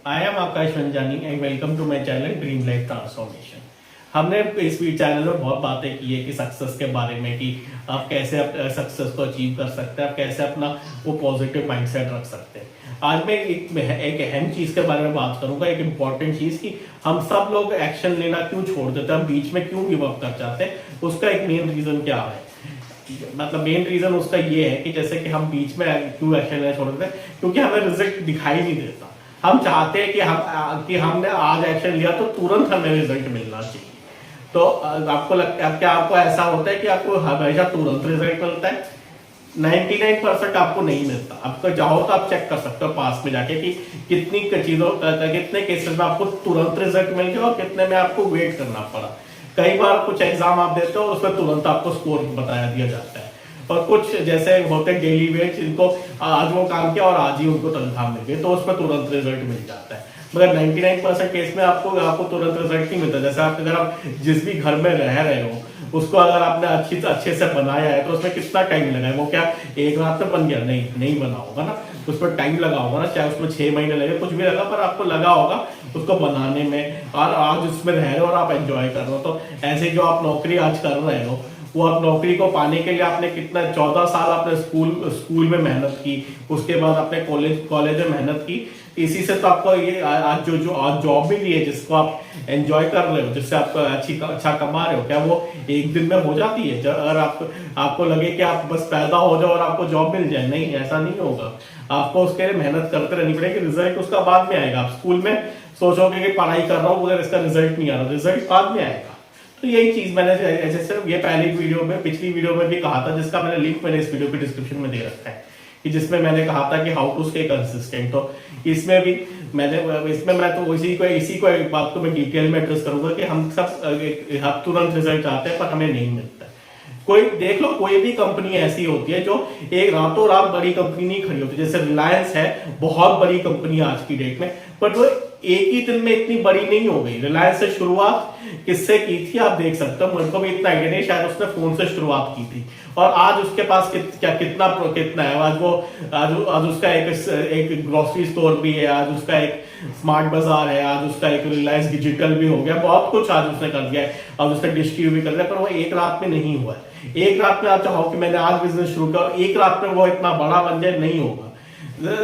I am Akash Ranjani and welcome to my channel dream life transformation. हमने इस channel में बहुत बातें की है कि सक्सेस के बारे में, कि आप कैसे सक्सेस को अचीव कर सकते हैं, आप कैसे अपना वो पॉजिटिव माइंडसेट रख सकते हैं। आज मैं एक अहम चीज़ के बारे में बात करूंगा, एक इम्पॉर्टेंट चीज़ कि हम सब लोग एक्शन लेना क्यों छोड़ देते हैं, हम बीच में क्यों गिव अप कर जाते हैं। उसका एक मेन रीज़न क्या है, मतलब मेन रीज़न उसका ये है कि जैसे कि हम बीच में क्यों एक्शन लेना छोड़ देते हैं, क्योंकि हमें रिजल्ट दिखाई नहीं देता। हम चाहते हैं कि हमने आज एक्शन लिया तो तुरंत हमें रिजल्ट मिलना चाहिए। तो आपको लगता है, क्या आपको ऐसा होता है कि आपको हमेशा तुरंत रिजल्ट मिलता है? 99% आपको नहीं मिलता। आपको चाहो तो आप चेक कर सकते हो पास में जाके कि कितनी चीजों कितने केसेस में आपको तुरंत रिजल्ट मिल गया और कितने में आपको वेट करना पड़ा। कई बार कुछ एग्जाम आप देते हो उसमें तुरंत आपको स्कोर बताया दिया जाता है, और कुछ जैसे होते हैं डेली वेज जिनको आज वो काम किया और आज ही उनको तनख्वाह मिल गई तो उसमें तुरंत रिजल्ट मिल जाता है। मगर 99% केस में आपको तुरंत रिजल्ट नहीं मिलता। जैसे अगर आप जिस भी घर में रह रहे हो उसको अगर आपने अच्छे से बनाया है तो उसमें कितना टाइम लगा है? वो क्या एक रात में बन गया? नहीं बना होगा ना, उसमें टाइम लगा होगा ना, चाहे उसमें 6 महीने लगे, कुछ भी लगा, पर आपको लगा होगा उसको बनाने में, और आज उसमें रह रहे हो और आप एंजॉय कर रहे हो। तो ऐसे जो आप नौकरी आज कर रहे हो, वो आप नौकरी को पाने के लिए आपने कितना 14 साल आपने स्कूल में मेहनत की, उसके बाद आपने कॉलेज में मेहनत की। इसी से तो आपको ये आज जो आज जॉब मिली है जिसको आप एंजॉय कर रहे हो, जिससे आप अच्छा कमा रहे हो, क्या वो एक दिन में हो जाती है? अगर आपको लगे कि आप बस पैदा हो जाओ और आपको जॉब मिल जाए, नहीं, ऐसा नहीं होगा। आपको उसके लिए मेहनत करते रहनी पड़ेगी। रिजल्ट उसका बाद में आएगा। आप स्कूल में सोचोगे कि पढ़ाई कर रहा हूँ मगर इसका रिजल्ट नहीं आ रहा, रिजल्ट बाद में आएगा। तो यही चीज मैंने जैसे ये पिछली वीडियो में भी कहा था, जिसका मैंने लिंक मैंने इस वीडियो के डिस्क्रिप्शन में दे रखा है, कि जिसमें मैंने कहा था कि हाउ टू स्टे कंसिस्टेंट। तो इसमें मैं तो इसी को एक बात को मैं डिटेल में एड्रेस करूंगा कि हम सब तुरंत रिजल्ट चाहते हैं पर हमें नहीं मिलता। कोई देख लो, कोई भी कंपनी ऐसी होती है जो एक रातों रात बड़ी कंपनी नहीं खड़ी होती। जैसे रिलायंस है, बहुत बड़ी कंपनी आज की डेट में, बट वो एक ही दिन में इतनी बड़ी नहीं हो गई। रिलायंस से शुरुआत किससे की थी आप देख सकते हो, मुझको भी इतना आइडिया नहीं, शायद उसने फोन से शुरुआत की थी, और आज उसके पास कितना है। आज उसका एक ग्रोसरी स्टोर भी है, आज उसका एक स्मार्ट बाजार है, आज उसका एक रिलायंस डिजिटल भी हो गया, बहुत कुछ आज उसने कर दिया है, आज उसने डिश टीवी भी कर दिया। पर वो एक रात में नहीं हुआ है। एक रात में आप चाहो कि मैंने आज बिजनेस शुरू किया, एक रात में वो इतना बड़ा बन जाए, नहीं होगा।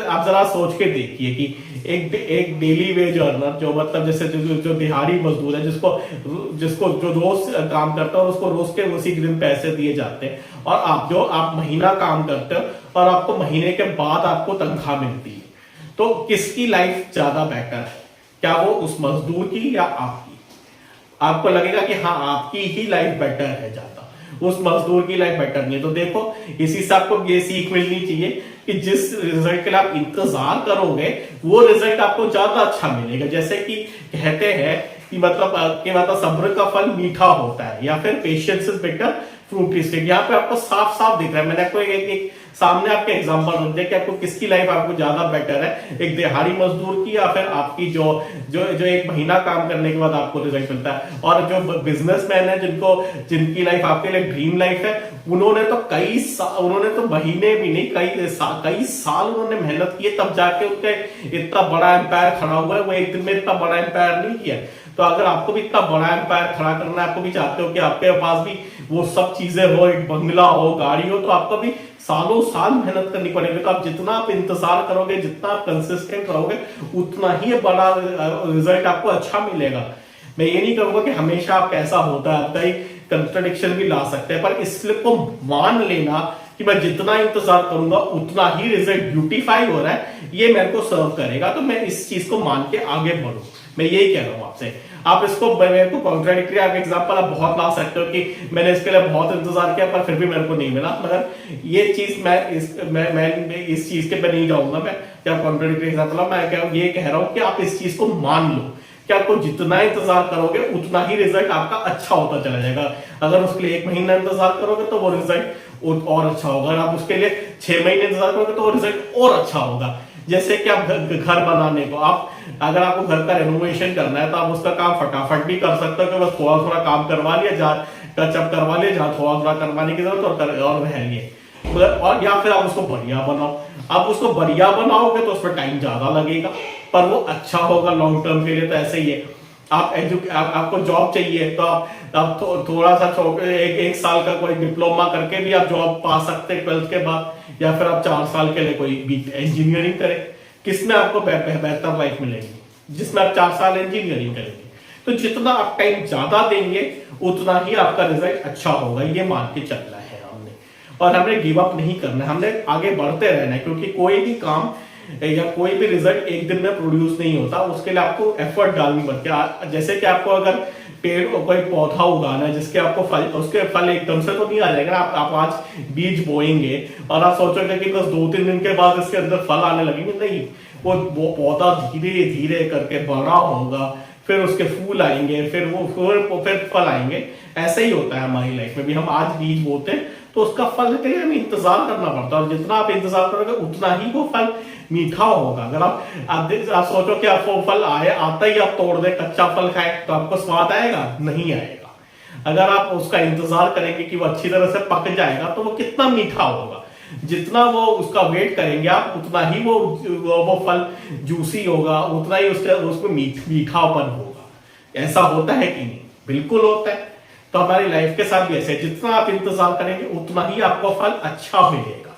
आप जरा सोच के देखिए कि एक डेली वेज अर्नर, जो मतलब जैसे जो दिहाड़ी मजदूर है, जिसको जो रोज काम करता है और उसको रोज के उसी दिन पैसे दिए जाते हैं, और आप महीना काम करते हो और आपको महीने के बाद आपको तनख्वाह मिलती है, तो किसकी लाइफ ज्यादा बेटर है? क्या वो उस मजदूर की या आपकी? आपको लगेगा कि हाँ, आपकी ही लाइफ बेटर है ज्यादा, उस मजदूर की लाइफ बेटर नहीं है। तो देखो, इसी से आपको ये सीख मिलनी चाहिए कि जिस रिजल्ट के लिए आप इंतजार करोगे वो रिजल्ट आपको ज्यादा अच्छा मिलेगा। जैसे कि कहते हैं कि मतलब सब्र का फल मीठा होता है, या फिर patience is better fruit state. यहाँ पे आपको साफ साफ दिख रहा है। मैंने आपको एक सामने आपके एग्जांपल रख दिया कि आपको किसकी लाइफ आपको ज्यादा बेटर है, एक दिहाड़ी मजदूर की या फिर आपकी जो एक महीना काम करने के बाद आपको रिजल्ट मिलता है। और जो बिजनेसमैन है, जिनकी लाइफ आपके लिए ड्रीम लाइफ है, उन्होंने तो महीने भी नहीं, कई साल उन्होंने मेहनत की है, तब जाके उनके इतना बड़ा एम्पायर खड़ा हुआ है। वो एक दिन में इतना बड़ा एम्पायर नहीं किया। तो अगर आपको भी इतना बड़ा एम्पायर खड़ा करना है, आपको भी चाहते हो कि आपके पास भी वो सब चीजें हो, एक बंगला हो, गाड़ी हो, तो आपको भी सालों साल मेहनत करनी पड़ेगी। तो जितना आप इंतजार करोगे, जितना आप कंसिस्टेंट रहोगे, उतना ही बड़ा रिजल्ट आपको अच्छा मिलेगा। मैं ये नहीं कहूंगा कि हमेशा आप कैसा होता है, आपका एक कंट्रडिक्शन भी ला सकते हैं, पर इस स्लिप को मान लेना कि मैं जितना इंतजार करूंगा उतना ही रिजल्ट ब्यूटीफाई हो रहा है, ये मेरे को सर्व करेगा। तो मैं इस चीज को मान के आगे बढ़ूं, मैं यही कह रहा हूं आपसे। आप इसको मेरे को कॉन्ट्राडिक्टरी आप एग्जांपल आप बहुत ला सकते हो कि मैंने इसके लिए बहुत इंतजार किया पर फिर भी मेरे को नहीं मिला। मगर ये चीज मैं इस चीज के पे नहीं जाऊंगा। मैं क्या कॉन्ट्राडिक्टरी एग्जांपल, मैं ये कह रहा हूं कि आप इस चीज को मान लो कि आपको जितना इंतजार करोगे उतना ही रिजल्ट आपका अच्छा होता चला जाएगा। अगर उसके लिए 1 महीना इंतजार करोगे तो वो रिजल्ट और अच्छा होगा। अगर आप उसके लिए 6 महीने इंतजार करोगे तो वो रिजल्ट और अच्छा होगा। जैसे कि आप घर बनाने को, अगर आपको घर का रेनोवेशन करना है तो आप उसका काम फटाफट भी कर सकते हो कि बस थोड़ा थोड़ा काम करवा लिया, जहाँ टचअप करवा लिया, जहाँ थोड़ा थोड़ा करवाने की जरूरत और रह लिए, और या फिर आप उसको बढ़िया बनाओ। आप उसको बढ़िया बनाओगे तो उसमें टाइम ज्यादा लगेगा, पर वो अच्छा होगा लॉन्ग टर्म के लिए। तो ऐसे ही है, आपको जॉब चाहिए तो आप थोड़ा सा एक साल का कोई डिप्लोमा करके भी आप जॉब पा सकते हैं 12th के बाद, या फिर आप 4 साल के लिए कोई इंजीनियरिंग करें। किसमें आपको बेहतर लाइफ मिलेगी? जिसमें आप 4 साल इंजीनियरिंग करेंगे। तो जितना आप टाइम ज्यादा देंगे उतना ही आपका रिजल्ट अच्छा होगा, ये मान के चलना है हमने। और हमने गिव अप नहीं करना है, हमने आगे बढ़ते रहना है, क्योंकि कोई भी काम या कोई भी रिजल्ट एक दिन में प्रोड्यूस नहीं होता, उसके लिए आपको एफर्ट डालनी पड़ती है। जैसे कि आपको अगर पेड़ कोई पौधा उगाना है जिसके आपको फल, उसके फल एकदम से तो नहीं आ जाएगा। आप आज बीज बोएंगे और आप सोचोगे कि बस 2-3 दिन के बाद इसके अंदर फल आने लगेंगे, नहीं। वो पौधा धीरे धीरे करके बड़ा होगा, फिर उसके फूल आएंगे, फिर फल आएंगे। ऐसे ही होता है हमारी लाइफ में भी। हम आज बीज बोते हैं तो उसका फल के लिए हमें इंतजार करना पड़ता है, और जितना आप इंतजार करोगे उतना ही वो फल मीठा होगा। अगर आप सोचो कि आप वो फल आता ही आप तोड़ दे, कच्चा फल खाए, तो आपको स्वाद आएगा? नहीं आएगा। अगर आप उसका इंतजार करेंगे कि वो अच्छी तरह से पक जाएगा तो वो कितना मीठा होगा। जितना वो उसका वेट करेंगे आप, उतना ही वो फल जूसी होगा, उतना ही उसमें मीठापन होगा। ऐसा होता है कि नहीं? बिल्कुल होता है। तो हमारी लाइफ के साथ भी ऐसे, जितना आप इंतजार करेंगे उतना ही आपको फल अच्छा मिलेगा।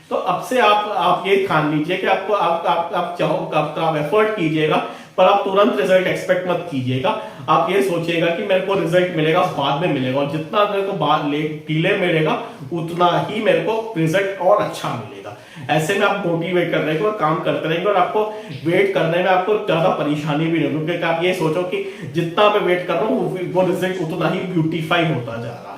तो अब से आप ये ठान लीजिए कि आपको आप चाहो आप एफर्ट कीजिएगा, पर आप तुरंत रिजल्ट एक्सपेक्ट मत कीजिएगा। आप ये सोचिएगा कि मेरे को रिजल्ट मिलेगा, बाद में मिलेगा, और जितना मेरे को बाद डिले मिलेगा उतना ही मेरे को रिजल्ट और अच्छा मिलेगा। ऐसे में आप मोटिवेट कर रहेंगे और काम करते रहेंगे, और आपको वेट करने में आपको ज्यादा परेशानी भी नहीं होगी, क्योंकि आप ये सोचो कि जितना मैं वेट कर रहा हूँ वो रिजल्ट उतना ही ब्यूटीफाई होता जा रहा है।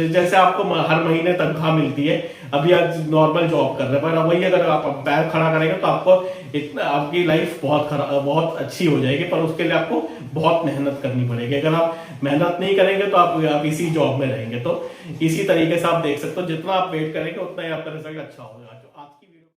जैसे आपको हर महीने तनख्वाह मिलती है, अभी आप नॉर्मल जॉब कर रहे हैं, पर वही अगर आप पैर खड़ा करेंगे तो आपकी लाइफ बहुत अच्छी हो जाएगी, पर उसके लिए आपको बहुत मेहनत करनी पड़ेगी। अगर आप मेहनत नहीं करेंगे तो आप इसी जॉब में रहेंगे। तो इसी तरीके से आप देख सकते हो, जितना आप वेट करेंगे उतना ही आपका रिजल्ट अच्छा होगा।